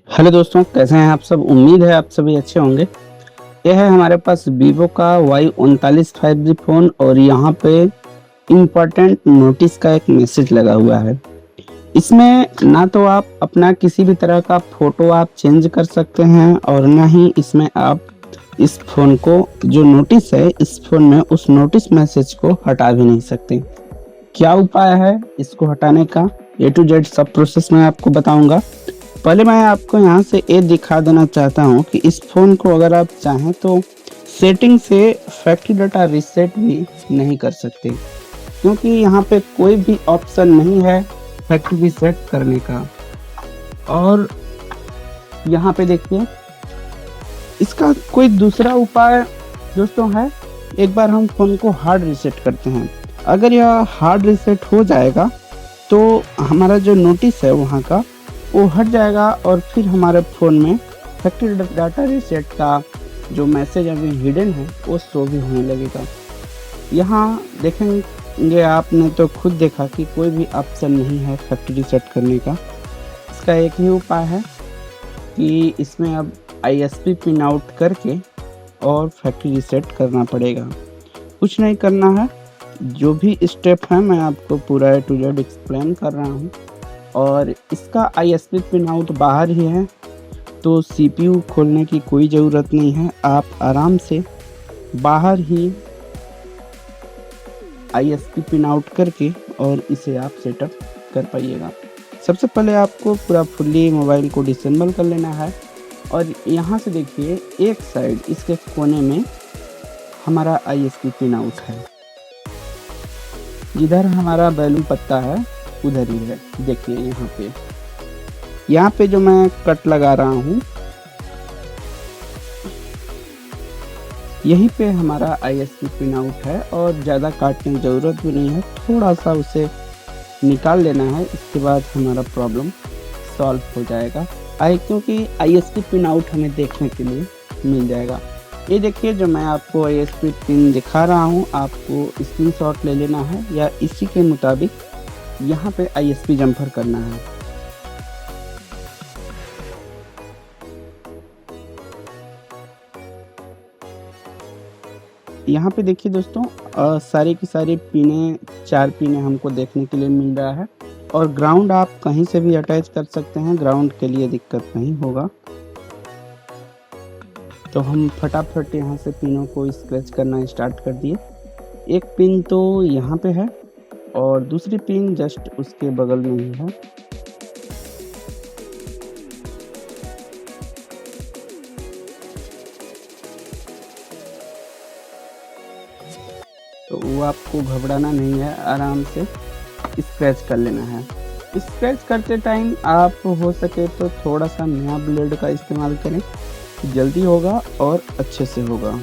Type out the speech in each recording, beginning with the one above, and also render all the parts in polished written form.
Hello दोस्तों, कैसे हैं आप सब? उम्मीद है आप सभी अच्छे होंगे। ये है हमारे पास वीवो का Y39 5G फ़ोन और यहाँ पे इम्पोर्टेंट नोटिस का एक मैसेज लगा हुआ है। इसमें ना तो आप अपना किसी भी तरह का फ़ोटो आप चेंज कर सकते हैं और ना ही इसमें आप इस फ़ोन को जो नोटिस है इस फ़ोन में उस नोटिस मैसेज को हटा भी नहीं सकते। क्या उपाय है इसको हटाने का? ए टू जेड सब प्रोसेस मैं आपको बताऊँगा। पहले मैं आपको यहाँ से ये दिखा देना चाहता हूँ कि इस फ़ोन को अगर आप चाहें तो सेटिंग से फैक्ट्री डाटा रीसेट भी नहीं कर सकते, क्योंकि यहाँ पे कोई भी ऑप्शन नहीं है फैक्ट्री रीसेट करने का। और यहाँ पे देखिए, इसका कोई दूसरा उपाय दोस्तों है। एक बार हम फ़ोन को हार्ड रीसेट करते हैं। अगर यह हार्ड रीसेट हो जाएगा तो हमारा जो नोटिस है वहाँ का वो हट जाएगा और फिर हमारे फ़ोन में फैक्ट्री डाटा रीसेट का जो मैसेज अभी हिडन है वो शो भी होने लगेगा। यहाँ देखेंगे, आपने तो खुद देखा कि कोई भी ऑप्शन नहीं है फैक्ट्री रीसेट करने का। इसका एक ही उपाय है कि इसमें अब ISP पिन आउट करके और फैक्ट्री रीसेट करना पड़ेगा। कुछ नहीं करना है, जो भी स्टेप है मैं आपको पूरा ए टू जेड एक्सप्लेन कर रहा हूँ। और इसका ISP पिन आउट बाहर ही है, तो CPU खोलने की कोई ज़रूरत नहीं है। आप आराम से बाहर ही ISP पिन आउट करके और इसे आप सेटअप कर पाइएगा। सबसे पहले आपको पूरा फुल्ली मोबाइल को डिसेंबल कर लेना है और यहाँ से देखिए एक साइड इसके कोने में हमारा ISP पिन आउट है। जिधर हमारा बैलून पत्ता है उधर ही है। देखिए यहाँ पे जो मैं कट लगा रहा हूँ यहीं पे हमारा ISP पिन आउट है और ज़्यादा काटने की ज़रूरत भी नहीं है। थोड़ा सा उसे निकाल लेना है, इसके बाद हमारा प्रॉब्लम सॉल्व हो जाएगा। क्योंकि ISP पिन आउट हमें देखने के लिए मिल जाएगा। ये देखिए, जो मैं आपको ISP पिन दिखा रहा हूँ, आपको स्क्रीनशॉट ले लेना है या इसी के मुताबिक यहाँ पे ISP जम्पर करना है। यहाँ पे देखिए दोस्तों, सारी की सारी पिनें 4 पिनें हमको देखने के लिए मिल रहा है और ग्राउंड आप कहीं से भी अटैच कर सकते हैं, ग्राउंड के लिए दिक्कत नहीं होगा। तो हम फटाफट यहाँ से पिनों को स्क्रैच करना स्टार्ट कर दिए। एक पिन तो यहाँ पे है और दूसरी पिन जस्ट उसके बगल में ही है। तो वो आपको घबराना नहीं है, आराम से स्क्रैच कर लेना है। स्क्रैच करते टाइम आप हो सके तो थोड़ा सा नया ब्लेड का इस्तेमाल करें, जल्दी होगा और अच्छे से होगा।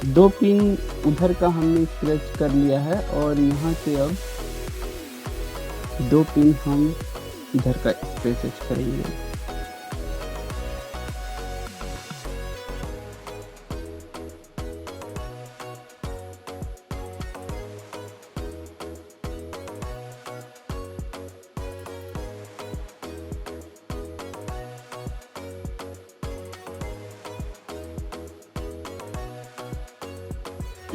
दो पिन उधर का हमने स्क्रैच कर लिया है और यहाँ से अब 2 पिन हम इधर का स्क्रैच करेंगे।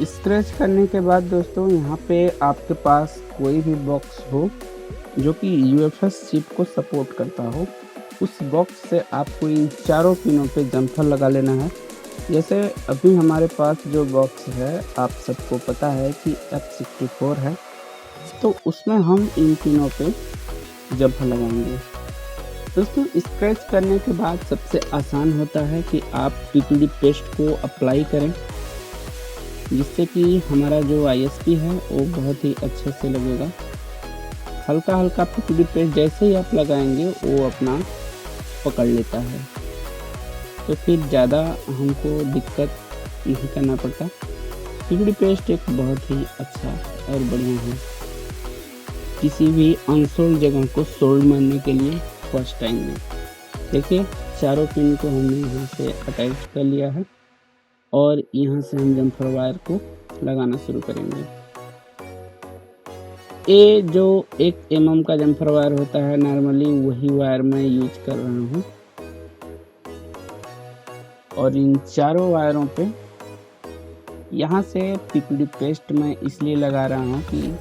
स्क्रैच करने के बाद दोस्तों, यहाँ पे आपके पास कोई भी बॉक्स हो जो कि UFS चिप को सपोर्ट करता हो, उस बॉक्स से आपको इन चारों पिनों पे जम्पर लगा लेना है। जैसे अभी हमारे पास जो बॉक्स है, आप सबको पता है कि F64 है, तो उसमें हम इन पिनों पे जम्पर लगाएंगे। दोस्तों, स्क्रैच करने के बाद सबसे आसान होता है कि आप PPD पेस्ट को अप्लाई करें, जिससे कि हमारा जो ISP है वो बहुत ही अच्छे से लगेगा। हल्का हल्का PPD पेस्ट जैसे ही आप लगाएंगे वो अपना पकड़ लेता है, तो फिर ज़्यादा हमको दिक्कत नहीं करना पड़ता। PPD पेस्ट एक बहुत ही अच्छा और बढ़िया है किसी भी अनसोल्ड जगह को सोल्ड मारने के लिए फर्स्ट टाइम में। देखिए, चारों पिन को हमने यहाँ से अटैच कर लिया है और यहाँ से हम जम्पर वायर को लगाना शुरू करेंगे। ये जो 1 mm का जम्पर वायर होता है नॉर्मली वही वायर मैं यूज कर रहा हूँ और इन चारों वायरों पे यहाँ से पीपीडी पेस्ट मैं इसलिए लगा रहा हूँ कि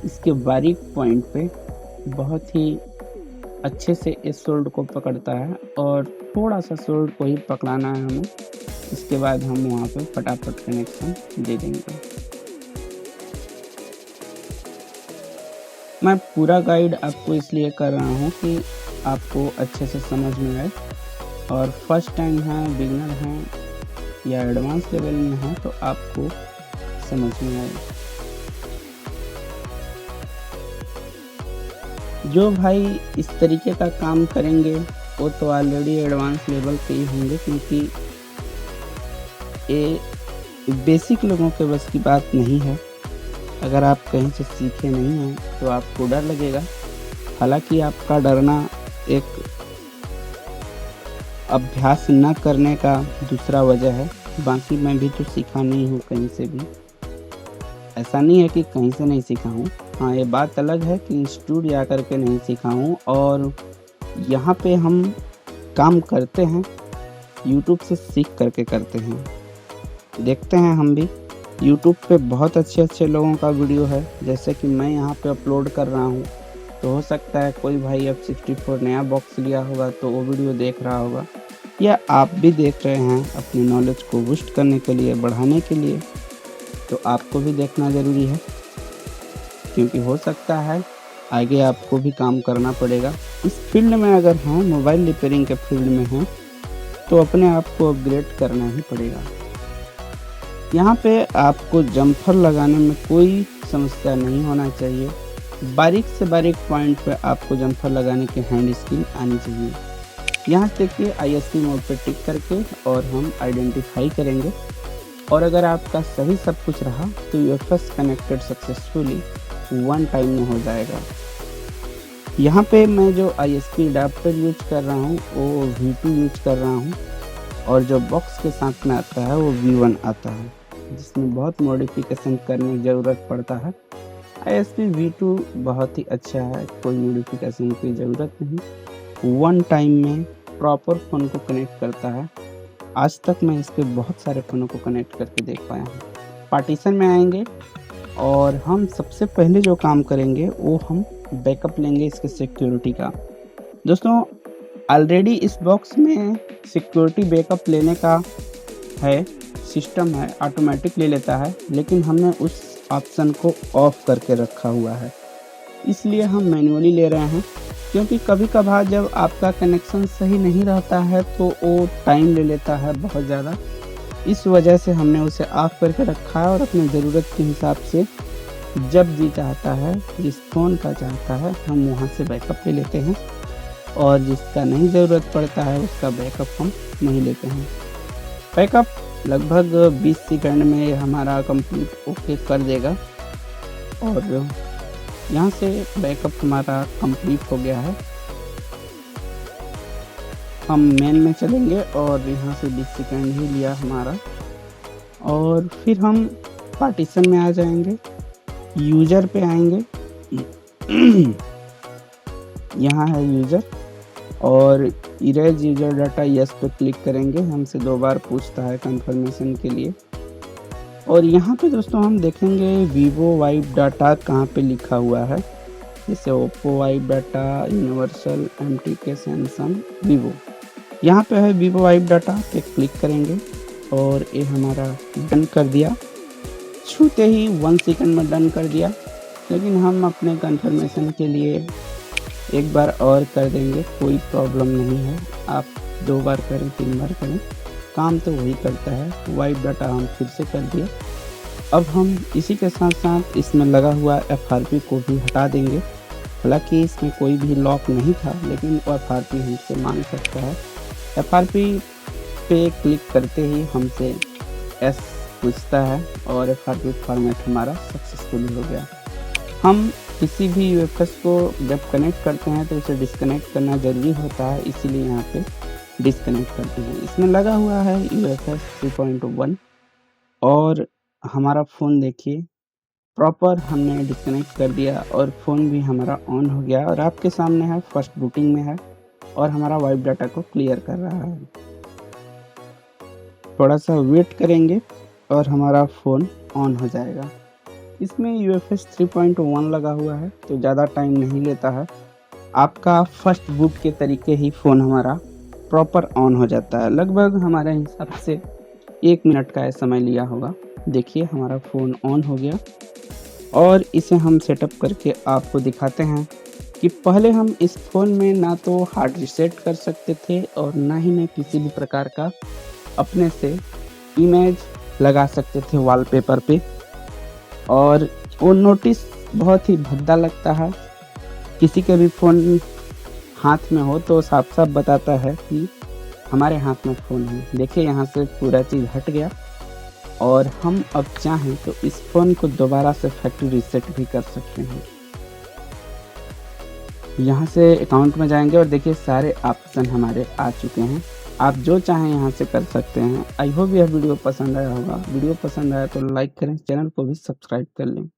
इसके बारीक पॉइंट पे बहुत ही अच्छे से इस सोल्ड को पकड़ता है और थोड़ा सा सोल्ड को ही पकड़ाना है हमें। इसके बाद हम वहाँ पे फटाफट कनेक्शन दे देंगे। मैं पूरा गाइड आपको इसलिए कर रहा हूँ कि आपको अच्छे से समझ में आए और फर्स्ट टाइम है, बिगिनर हैं या एडवांस लेवल में हैं तो आपको समझ में आए। जो भाई इस तरीके का काम करेंगे वो तो ऑलरेडी एडवांस लेवल पे ही होंगे, क्योंकि ये बेसिक लोगों के बस की बात नहीं है। अगर आप कहीं से सीखे नहीं हैं तो आपको डर लगेगा। हालांकि आपका डरना एक अभ्यास न करने का दूसरा वजह है। बाकी मैं भी तो सीखा नहीं हूँ कहीं से भी, ऐसा नहीं है कि कहीं से नहीं सीखा हूँ। हाँ, ये बात अलग है कि इंस्टीट्यूट जा कर के नहीं सीखा हूँ और यहाँ पे हम काम करते हैं यूट्यूब से सीख करके करते हैं। देखते हैं हम भी यूट्यूब पे बहुत अच्छे लोगों का वीडियो है, जैसे कि मैं यहाँ पे अपलोड कर रहा हूँ। तो हो सकता है कोई भाई F64 नया बॉक्स लिया होगा तो वो वीडियो देख रहा होगा, या आप भी देख रहे हैं अपनी नॉलेज को बूस्ट करने के लिए, बढ़ाने के लिए। तो आपको भी देखना ज़रूरी है, क्योंकि हो सकता है आगे आपको भी काम करना पड़ेगा। इस फील्ड में अगर हैं, मोबाइल रिपेयरिंग के फील्ड में हैं, तो अपने आप को अपग्रेड करना ही पड़ेगा। यहाँ पे आपको जम्पर लगाने में कोई समस्या नहीं होना चाहिए। बारीक से बारीक पॉइंट पे आपको जम्पर लगाने की हैंड स्किल आनी चाहिए। यहाँ देखिए ISP मोड पे टिक करके और हम आइडेंटिफाई करेंगे, और अगर आपका सही सब कुछ रहा तो UFS कनेक्टेड सक्सेसफुली 1 टाइम में हो जाएगा। यहाँ पे मैं जो ISP अडाप्टर यूज कर रहा हूँ वो V2 यूज कर रहा हूँ, और जो बॉक्स के साथ में आता है वो V1 आता है, जिसमें बहुत मॉडिफिकेशन करने की ज़रूरत पड़ता है। ISP V2 बहुत ही अच्छा है, कोई मॉडिफिकेशन की ज़रूरत नहीं, 1 टाइम में प्रॉपर फ़ोन को कनेक्ट करता है। आज तक मैं इस पे बहुत सारे फ़ोनों को कनेक्ट करके देख पाया हूँ। पार्टीशन में आएंगे और हम सबसे पहले जो काम करेंगे वो हम बैकअप लेंगे इसके सिक्योरिटी का। दोस्तों, ऑलरेडी इस बॉक्स में सिक्योरिटी बैकअप लेने का है, सिस्टम है, ऑटोमेटिक ले लेता है, लेकिन हमने उस ऑप्शन को ऑफ करके रखा हुआ है, इसलिए हम मैन्युअली ले रहे हैं। क्योंकि कभी कभार जब आपका कनेक्शन सही नहीं रहता है तो वो टाइम ले लेता है बहुत ज़्यादा, इस वजह से हमने उसे ऑफ करके रखा है। और अपनी ज़रूरत के हिसाब से जब जी चाहता है, जिस फ़ोन का चाहता है, हम वहाँ से बैकअप ले लेते हैं, और जिसका नहीं ज़रूरत पड़ता है उसका बैकअप हम नहीं लेते हैं। बैकअप लगभग 20 सेकंड में हमारा कंप्लीट ओके कर देगा, और यहाँ से बैकअप हमारा कंप्लीट हो गया है। हम मेन में चलेंगे और यहाँ से 20 सेकंड ही लिया हमारा, और फिर हम पार्टीशन में आ जाएंगे, यूज़र पे आएंगे। यहाँ है यूज़र, और इरेज यूज़र डाटा यस पे क्लिक करेंगे। हमसे 2 बार पूछता है कंफर्मेशन के लिए, और यहाँ पे दोस्तों हम देखेंगे वीवो वाइप डाटा कहाँ पे लिखा हुआ है, जैसे Oppo wipe data, universal, MTK, Samsung, Vivo. यहाँ पे है वीवो वाइप डाटा पे क्लिक करेंगे, और ये हमारा डन कर दिया, छूते ही 1 सेकंड में डन कर दिया। लेकिन हम अपने कंफर्मेशन के लिए एक बार और कर देंगे, कोई प्रॉब्लम नहीं है। आप 2 बार करें, 3 बार करें, काम तो वही करता है। वाइप डाटा हम फिर से कर दिए। अब हम इसी के साथ साथ इसमें लगा हुआ FRP को भी हटा देंगे। हालांकि इसमें कोई भी लॉक नहीं था, लेकिन FRP हमसे मांग सकता है। FRP पे क्लिक करते ही हमसे S पूछता है, और FRP फॉर्मेट हमारा सक्सेसफुल हो गया। हम किसी भी UFS को जब कनेक्ट करते हैं तो उसे डिस्कनेक्ट करना ज़रूरी होता है, इसीलिए यहाँ पे डिस्कनेक्ट करते हैं। इसमें लगा हुआ है UFS 3.1, और हमारा फ़ोन देखिए प्रॉपर हमने डिस्कनेक्ट कर दिया और फ़ोन भी हमारा ऑन हो गया और आपके सामने है फर्स्ट बूटिंग में है और हमारा वाइप डाटा को क्लियर कर रहा है। थोड़ा-सा वेट करेंगे और हमारा फ़ोन ऑन हो जाएगा। इसमें UFS 3.1 लगा हुआ है तो ज़्यादा टाइम नहीं लेता है। आपका फर्स्ट बूट के तरीके ही फ़ोन हमारा प्रॉपर ऑन हो जाता है। लगभग हमारे हिसाब से 1 मिनट का समय लिया होगा। देखिए हमारा फ़ोन ऑन हो गया और इसे हम सेटअप करके आपको दिखाते हैं कि पहले हम इस फ़ोन में ना तो हार्ड रीसेट कर सकते थे और ना ही मैं किसी भी प्रकार का अपने से इमेज लगा सकते थे वॉलपेपर पे और वो नोटिस बहुत ही भद्दा लगता है। किसी के भी फ़ोन हाथ में हो तो साफ-साफ बताता है कि हमारे हाथ में फ़ोन है। देखिए यहाँ से पूरा चीज़ हट गया और हम अब चाहें तो इस फ़ोन को दोबारा से फैक्ट्री रीसेट भी कर सकते हैं। यहाँ से अकाउंट में जाएँगे और देखिए सारे ऑप्शन हमारे आ चुके हैं। आप जो चाहें यहाँ से कर सकते हैं। आई होप यह वीडियो पसंद आया होगा। वीडियो पसंद आया तो लाइक करें, चैनल को भी सब्सक्राइब कर लें।